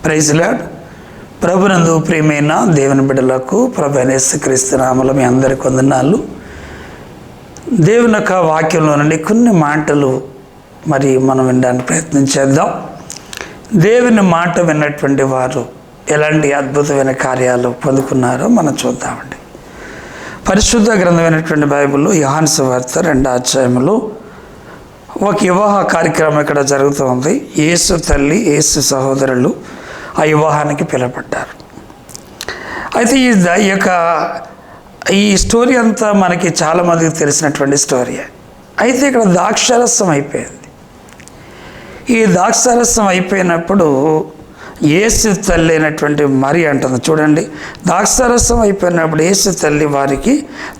Praise lord. ప్రభునందు ప్రియమైన దేవుని బిడ్డలకు ప్రభు అయిన యేసుక్రీస్తు నామములో మీ అందరికీ వందనాలు. దేవుని యొక్క వాక్యంలో నుండి కొన్ని మాటలు మరి మనం వినడానికి ప్రయత్నం చేద్దాం. దేవుని మాట విన్నటువంటి వారు ఎలాంటి అద్భుతమైన కార్యాలు పొందుకున్నారో మనం చూద్దామండి. పరిశుద్ధ గ్రంథమైనటువంటి బైబిల్లో యోహాను సువార్త 2వ అధ్యాయంలో ఒక వివాహ కార్యక్రమం ఇక్కడ జరుగుతుంది. యేసు తల్లి, యేసు సహోదరులు ఆ వివాహానికి పిలువబడ్డారు. అయితే ఈ స్టోరీ అంతా మనకి చాలామందికి తెలిసినటువంటి స్టోరీ. అయితే ఇక్కడ ద్రాక్షారసం అయిపోయింది. ఈ ద్రాక్షారసం అయిపోయినప్పుడు యేసు తల్లి అయినటువంటి మరి అంటుంది, చూడండి, ద్రాక్షారసం అయిపోయినప్పుడు యేసు తల్లి వారికి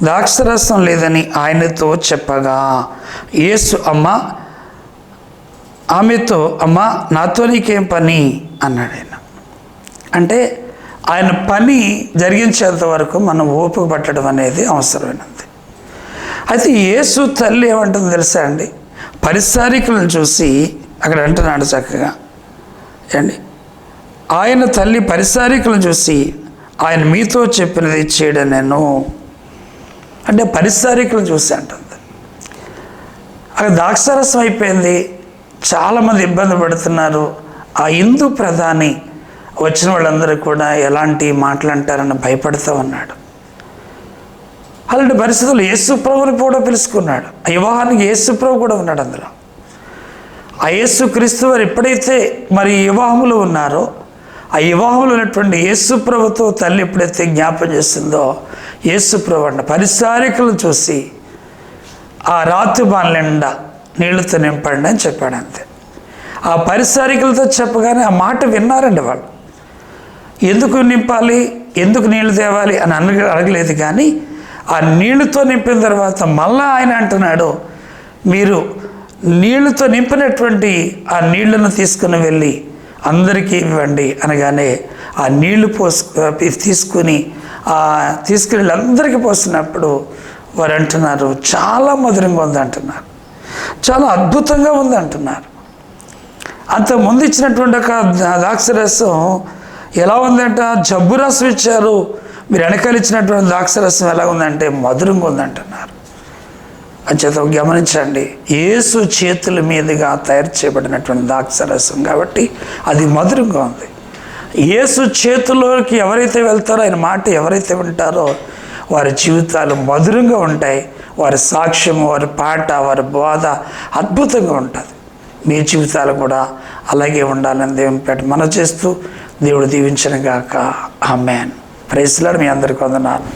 ద్రాక్షారసం లేదని ఆయనతో చెప్పగా, యేసు ఆమెతో అమ్మ నాతో నీకేం పని అన్నాడు. ఆయన అంటే ఆయన పని జరిగించేంత వరకు మనం ఓపిక పట్టడం అనేది అవసరమైనది. అయితే యేసు తల్లి ఏమంటుందో తెలుసా అండి, పరిచారికులను చూసి అక్కడ అంటున్నాడు చక్కగా అండి, ఆయన తల్లి పరిచారికులను చూసి ఆయన మీతో చెప్పినది చేయడం నేను అంటే పరిచారికులను చూసి అంటుంది. అక్కడ ద్రాక్షారసం అయిపోయింది, చాలామంది ఇబ్బంది పడుతున్నారు. ఆ హిందూ ప్రధాని వచ్చిన వాళ్ళందరూ కూడా ఎలాంటి మాటలు అంటారని భయపడుతూ ఉన్నాడు. అలాంటి పరిస్థితులు యేసు ప్రభుని కూడా పిలుచుకున్నాడు. ఆ వివాహానికి యేసు ప్రభు కూడా ఉన్నాడు అందులో. ఆ యేసు క్రీస్తు వారు ఎప్పుడైతే మరి వివాహంలో ఉన్నారో, ఆ వివాహంలో ఉన్నటువంటి యేసు ప్రభుతో తల్లి ఎప్పుడైతే జ్ఞాపం చేస్తుందో, యేసు ప్రభు అంట పరిచారికులను చూసి ఆ రాతి బాణల నిండా నీళ్లతో నింపండి అని చెప్పాడు. అంతే. ఆ పరిచారికులతో చెప్పగానే ఆ మాట విన్నారండి వాళ్ళు. ఎందుకు నింపాలి, ఎందుకు నీళ్లు తేవాలి అని అడగలేదు. కానీ ఆ నీళ్లతో నింపిన తర్వాత మళ్ళా ఆయన అంటున్నాడు, మీరు నీళ్లతో నింపినటువంటి ఆ నీళ్లను తీసుకుని వెళ్ళి అందరికీ ఇవ్వండి అనగానే ఆ నీళ్లు తీసుకుని అందరికీ పోసినప్పుడు వారు అంటున్నారు, చాలా మధురంగా ఉంది అంటున్నారు, చాలా అద్భుతంగా ఉంది అంటున్నారు. అంత ముందు ఇచ్చినటువంటి ఒక ద్రాక్షరసం ఎలా ఉందంట, జబ్బు రసం ఇచ్చారు, మీరు వెనకాల ఇచ్చినటువంటి ద్రాక్షరసం ఎలా ఉందంటే మధురంగా ఉందంటున్నారు. అంచేత గమనించండి, యేసు చేతుల మీదుగా తయారు చేయబడినటువంటి ద్రాక్షరసం కాబట్టి అది మధురంగా ఉంది. యేసు చేతుల్లోకి ఎవరైతే వెళ్తారో, ఆయన మాట ఎవరైతే వింటారో వారి జీవితాలు మధురంగా ఉంటాయి. వారి సాక్ష్యం, వారి పాట, వారి బోధ అద్భుతంగా ఉంటుంది. మీ జీవితాలు కూడా అలాగే ఉండాలని దేవుని పేట మనం చేస్తూ దేవుడు దీవించను గాక. ఆమేన్. Praise lord. మీ అందరికీ వందనాలు.